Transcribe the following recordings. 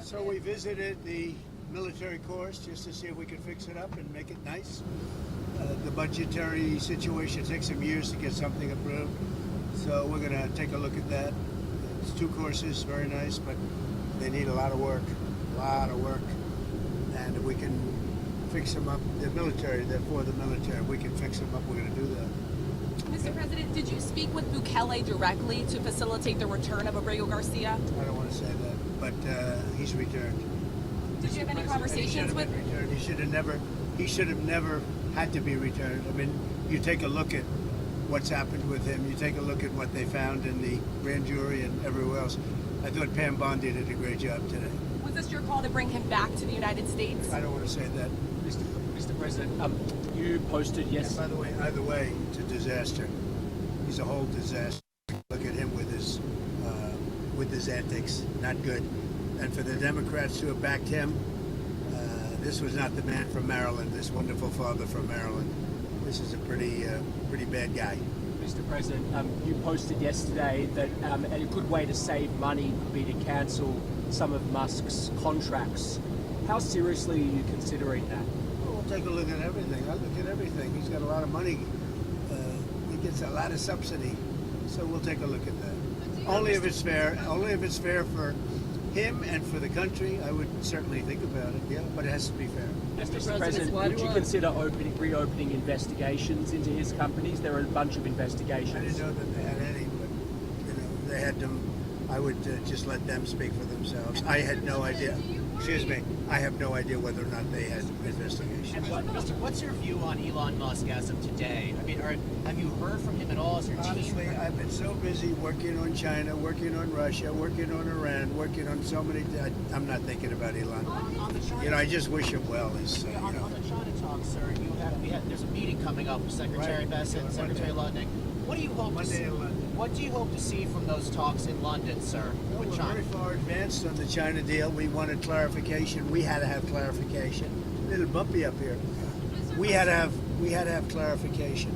So we visited the military course just to see if we could fix it up and make it nice. The budgetary situation takes some years to get something approved, so we're going to take a look at that. It's 2 courses, very nice, but they need a lot of work, and if we can fix them up, they're military, they're for the military. If we can fix them up, we're going to do that. Mr. President, did you speak with Bukele directly to facilitate the return of Abrego Garcia? I don't want to say that, but he's returned. Did you have any conversations with? Returned. He should have never had to be returned. I mean, you take a look at what's happened with him. You take a look at what they found in the grand jury and everywhere else. I thought Pam Bondi did a great job today. Was this your call to bring him back to the United States? I don't want to say that. Mr. President, you posted By the way, either way, it's a disaster. He's a whole disaster. Look at him with his antics. Not good. And for the Democrats to have backed him, this was not the man from Maryland. This wonderful father from Maryland. This is a pretty bad guy. Mr. President, you posted yesterday that a good way to save money could be to cancel some of Musk's contracts. How seriously are you considering that? Well, we'll take a look at everything. I look at everything. He's got a lot of money. He gets a lot of subsidy. So we'll take a look at that. Only if it's fair. Only if it's fair for him and for the country. I would certainly think about it. Yeah, but it has to be fair. Mr. President, would you consider reopening investigations into his companies? There are a bunch of investigations. I didn't know that they had any, but they had them. I would just let them speak for themselves. I had no idea. Excuse me. I have no idea whether or not they had investigations. And what's your view on Elon Musk as of today? I mean, have you heard from him at all? Is your team? Honestly, I've been so busy working on China, working on Russia, working on Iran, working on so many. I'm not thinking about Elon. On the China, I just wish him well. on the China talk, sir, there's a meeting coming up with Secretary Bessent and Secretary Ludnick. What do you hope to see? What do you hope to see from those talks in London, sir? We're very far advanced on the China deal. We wanted clarification. We had to have clarification. A little bumpy up here. We had to have clarification,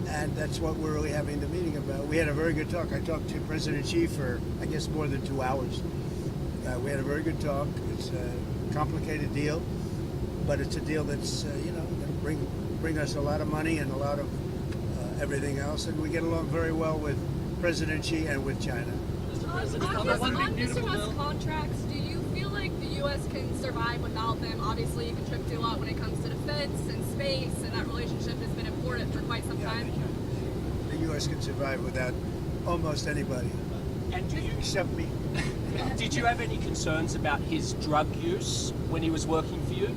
and that's what we're really having the meeting about. We had a very good talk. I talked to President Xi for, I guess, more than 2 hours. We had a very good talk. It's a complicated deal, but it's a deal that's going to bring us a lot of money and a lot of everything else, and we get along very well with President Xi and with China. On Mr. Musk's contracts, do you feel like the U.S. can survive without them? Obviously, you contribute a lot when it comes to defense and space, and that relationship has been important for quite some time. The U.S. can survive without almost anybody. And except me. Did you have any concerns about his drug use when he was working for you?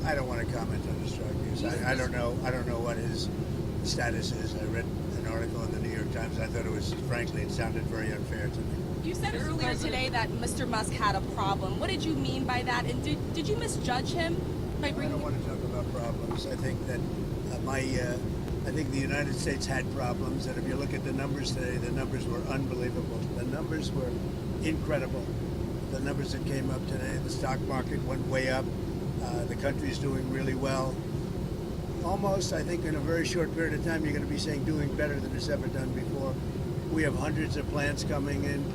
I don't want to comment on his drug use. I don't know. I don't know what his status is. I read an article in the New York Times. I thought it sounded very unfair to me. You said earlier today that Mr. Musk had a problem. What did you mean by that? And did you misjudge him by bringing? I don't want to talk about problems. I think that I think the United States had problems, and if you look at the numbers today, the numbers were unbelievable. The numbers were incredible. The numbers that came up today, the stock market went way up. The country's doing really well. Almost, I think, in a very short period of time, you're going to be saying doing better than it's ever done before. We have hundreds of plants coming in, a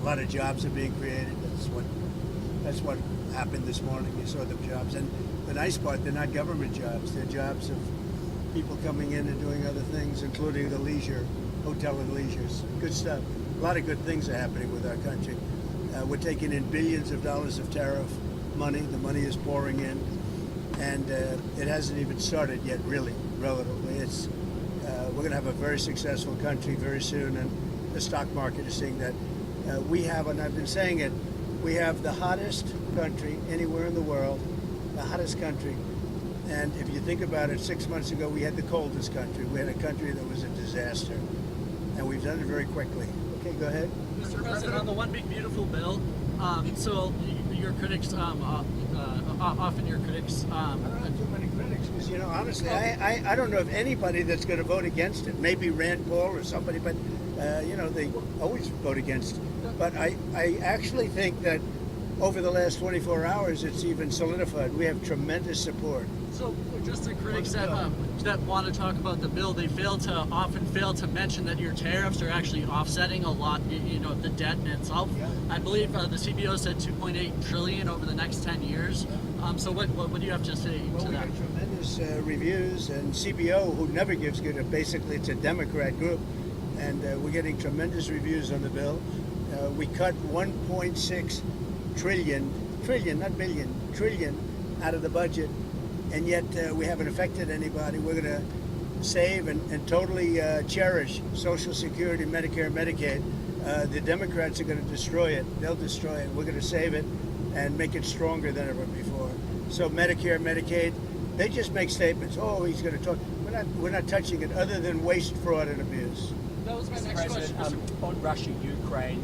lot of jobs are being created. That's what happened this morning. You saw the jobs. And the nice part, they're not government jobs. They're jobs of people coming in and doing other things, including the leisure, hotel and leisures. Good stuff. A lot of good things are happening with our country. We're taking in billions of dollars of tariff money. The money is pouring in. And it hasn't even started yet, really, relatively. We're going to have a very successful country very soon, and the stock market is seeing that. We have, and I've been saying it, we have the hottest country anywhere in the world, the hottest country. And if you think about it, 6 months ago, we had the coldest country. We had a country that was a disaster, and we've done it very quickly. Okay, go ahead. Mr. President, on the One Big Beautiful Bill, so your critics, often your critics... I don't have too many critics, because, honestly, I don't know of anybody that's going to vote against it. Maybe Rand Paul or somebody, but, they always vote against it. But I actually think that over the last 24 hours, it's even solidified. We have tremendous support. So, just the critics that want to talk about the bill, they often fail to mention that your tariffs are actually offsetting a lot, the debt in itself. Yeah. I believe the CBO said 2.8 trillion over the next 10 years. So, what do you have to say Well, to we that? got tremendous reviews, and CBO, who never gives good, basically it's a Democrat group, and we're getting tremendous reviews on the bill. We cut 1.6 trillion, not billion, trillion out of the budget, and yet we haven't affected anybody. We're going to save and totally cherish Social Security, Medicare, Medicaid. The Democrats are going to destroy it. They'll destroy it. We're going to save it and make it stronger than ever before. So Medicare, Medicaid, they just make statements. Oh, he's going to talk. We're not touching it other than waste, fraud, and abuse. That was my Mr. next question. President, on Russia, Ukraine,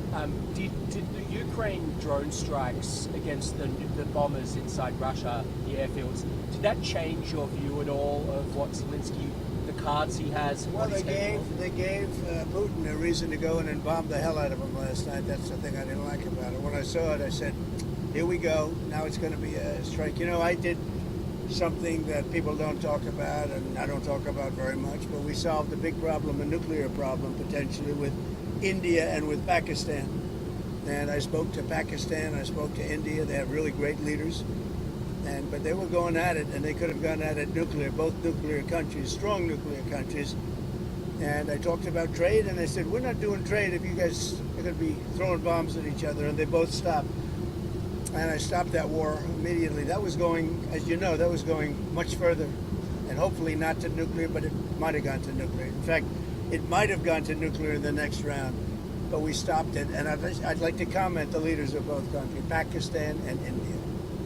did the Ukraine drone strikes against the bombers inside Russia, the airfields, did that change your view at all of what Zelensky, the cards he has? Well, what he's capable of? they gave Putin a reason to go in and bomb the hell out of him last night. That's the thing I didn't like about it. When I saw it, I said, here we go. Now it's going to be a strike. You know, I did something that people don't talk about, and I don't talk about very much, but we solved a big problem, a nuclear problem, potentially, with India and with Pakistan. And I spoke to Pakistan, I spoke to India. They have really great leaders. But they were going at it, and they could have gone at it nuclear, both nuclear countries, strong nuclear countries. And I talked about trade, and I said, we're not doing trade if you guys are going to be throwing bombs at each other, and they both stopped. And I stopped that war immediately. That was going, as you know, that was going much further, and hopefully not to nuclear, but it might have gone to nuclear. In fact, it might have gone to nuclear in the next round, but we stopped it. And I'd like to comment the leaders of both countries, Pakistan and India.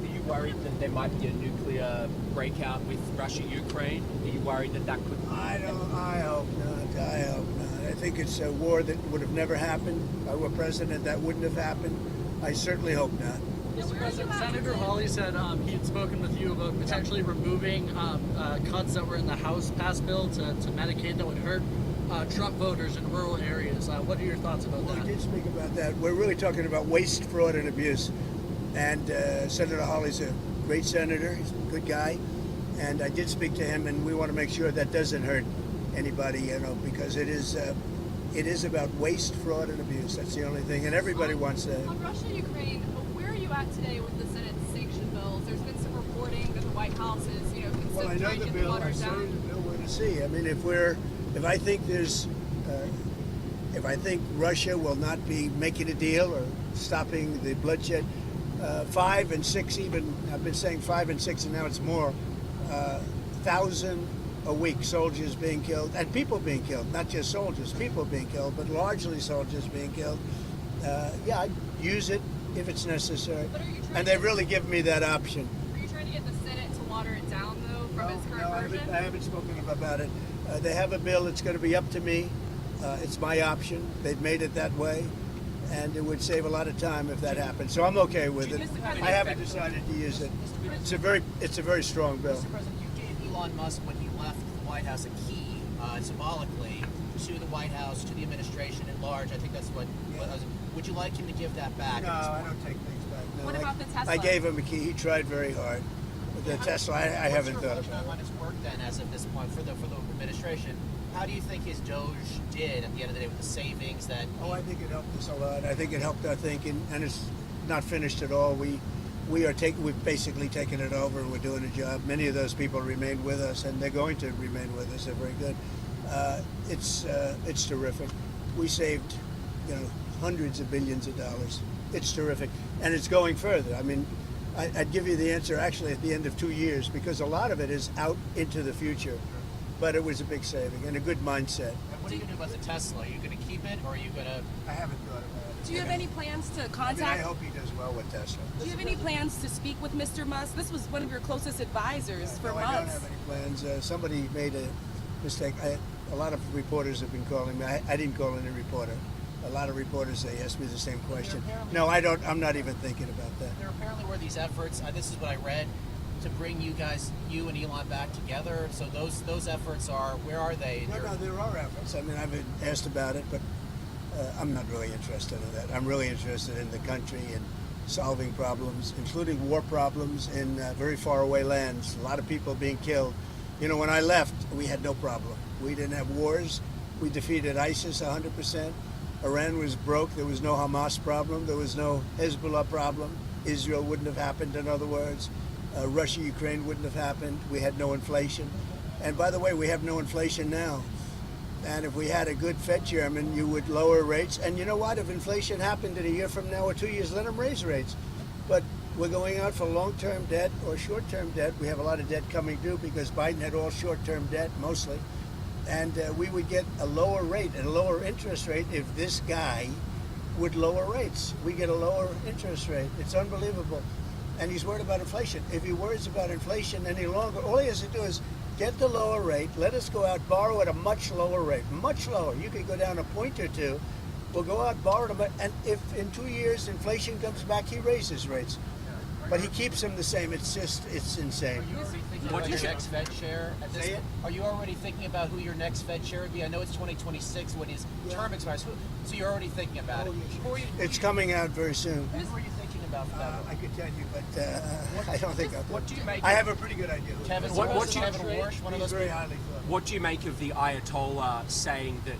Are you worried that there might be a nuclear breakout with Russia, Ukraine? Are you worried that that could? I hope not. I hope not. I think it's a war that would have never happened. If I were president, that wouldn't have happened. I certainly hope not. Mr. President, Senator Hawley said he had spoken with you about potentially removing cuts that were in the House passed bill to Medicaid that would hurt Trump voters in rural areas. What are your thoughts about Well, I that? did speak about that. We're really talking about waste, fraud, and abuse. And Senator Hawley's a great senator. He's a good guy. And I did speak to him, and we want to make sure that doesn't hurt anybody, because it is about waste, fraud, and abuse. That's the only thing. And everybody wants that. On Russia, Ukraine, where are you at today with the Senate sanction bills? There's been some reporting that the White House is, Well, I know trying the to get bill. watered I studied down. the bill. We're going to see. I mean, if I think if I think Russia will not be making a deal or stopping the bloodshed, 5 and 6 even. I've been saying 5 and 6, and now it's more. 1,000 a week, soldiers being killed, and people being killed. Not just soldiers, people being killed, but largely soldiers being killed. Yeah, I'd use it if it's necessary. But are you trying And they've really given me that option. Are you trying to get the Senate to water it down, though, from its current version? I haven't spoken about it. They have a bill. It's going to be up to me. It's my option. They've made it that way, and it would save a lot of time if that happened. So I'm okay with it. Mr. President, I haven't decided to use it. It's a very strong bill. Mr. President, you gave Elon Musk, when he left the White House, a key, symbolically, to the White House, to the administration at large. I think that's what. Would you like him to give that back? No, at this I point? don't take things back. No, What about the Tesla? I gave him a key. He tried very hard. But the Tesla, I haven't thought What's your about on it. his work then, as of this point, for the administration? How do you think his Doge did at the end of the day with the savings that? Oh, I think it helped us a lot. I think it helped our thinking, and it's not finished at all. We've basically taken it over, and we're doing a job. Many of those people remain with us, and they're going to remain with us. They're very good. It's terrific. We saved, hundreds of billions of dollars. It's terrific, and it's going further. I mean, I'd give you the answer actually at the end of 2 years, because a lot of it is out into the future. But it was a big saving and a good mindset. And what are you going to do about the Tesla? Are you going to keep it, or are you going to? I haven't thought about it. Do you have any plans to I contact? hope he does well with Tesla. Do you have any plans to speak with Mr. Musk? This was one of your closest advisors for No, I don't months. have any plans. Somebody made a mistake. A lot of reporters have been calling me. I didn't call any reporter. A lot of reporters, they ask me the same question. No, I don't. I'm not even thinking about that. There apparently were these efforts. This is what I read, to bring you and Elon back together. So those efforts where are they? No, there are efforts. I mean, I've been asked about it, but I'm not really interested in that. I'm really interested in the country and solving problems, including war problems in very far away lands. A lot of people being killed. You know, when I left, we had no problem. We didn't have wars. We defeated ISIS 100%. Iran was broke. There was no Hamas problem. There was no Hezbollah problem. Israel wouldn't have happened, in other words. Russia, Ukraine wouldn't have happened. We had no inflation. And by the way, we have no inflation now. And if we had a good Fed chairman, you would lower rates. And you know what? If inflation happened in a year from now or 2 years, let them raise rates. But we're going out for long-term debt or short-term debt. We have a lot of debt coming due because Biden had all short-term debt, mostly. And we would get a lower rate and a lower interest rate if this guy would lower rates. We get a lower interest rate. It's unbelievable. And he's worried about inflation. If he worries about inflation any longer, all he has to do is get the lower rate, let us go out, borrow at a much lower rate, much lower. You could go down a point or two. We'll go out, borrow them, and if in 2 years inflation comes back, he raises rates. But he keeps them the same. It's insane. Are you already thinking What about do your you- next Fed chair? At this Say it? Are you already thinking about who your next Fed chair would be? I know it's 2026 when his term expires. So you're already thinking about it. Who are you, It's coming out very soon. who are you thinking about for that? I could tell you, but I don't think I'll do What do you make? I have a pretty good idea. Kevin, What Warsh, do you- Kevin Warsh, one of He's those very people? highly thought. What do you make of the Ayatollah saying that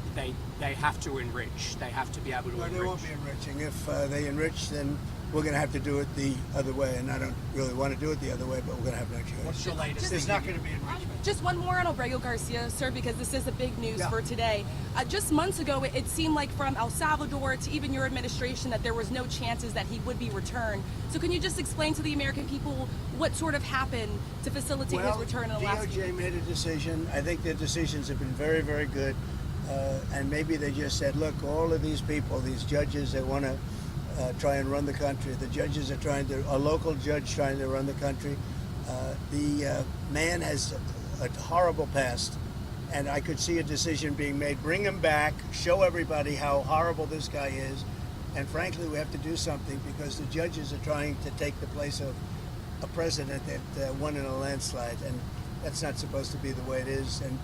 they have to enrich? They have to be able to No, enrich. they won't be enriching. If they enrich, then we're going to have to do it the other way. And I don't really want to do it the other way, but we're going to have no choice. What's your latest? There's not going to be enrichment. Just one more on Abrego Garcia, sir, because this is the big news Yeah. for today. Just months ago, it seemed like from El Salvador to even your administration that there was no chances that he would be returned. So can you just explain to the American people what sort of happened to facilitate his return in the last few DOJ made a decision. I think their decisions have been very, very good. And maybe they just said, look, all of these people, these judges, they want to try and run the country. The judges are trying to, a local judge trying to run the country. The man has a horrible past. And I could see a decision being made. Bring him back, show everybody how horrible this guy is. And frankly, we have to do something because the judges are trying to take the place of a president that won in a landslide. And that's not supposed to be the way it is. And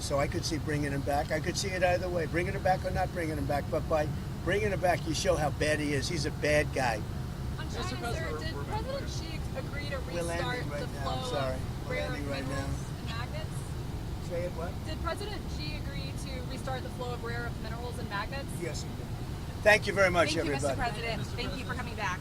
so I could see bringing him back. I could see it either way, bringing him back or not bringing him back. But by bringing him back, you show how bad he is. He's a bad guy. On China, sir, did President Xi agree to We're landing restart right the now. I'm flow sorry. of We're rare landing right minerals now. and magnets? Say it what? Did President Xi agree to restart the flow of rare earth minerals and magnets? Yes, he did. Thank you very much, Thank you, everybody. Mr. President. Thank you for coming back.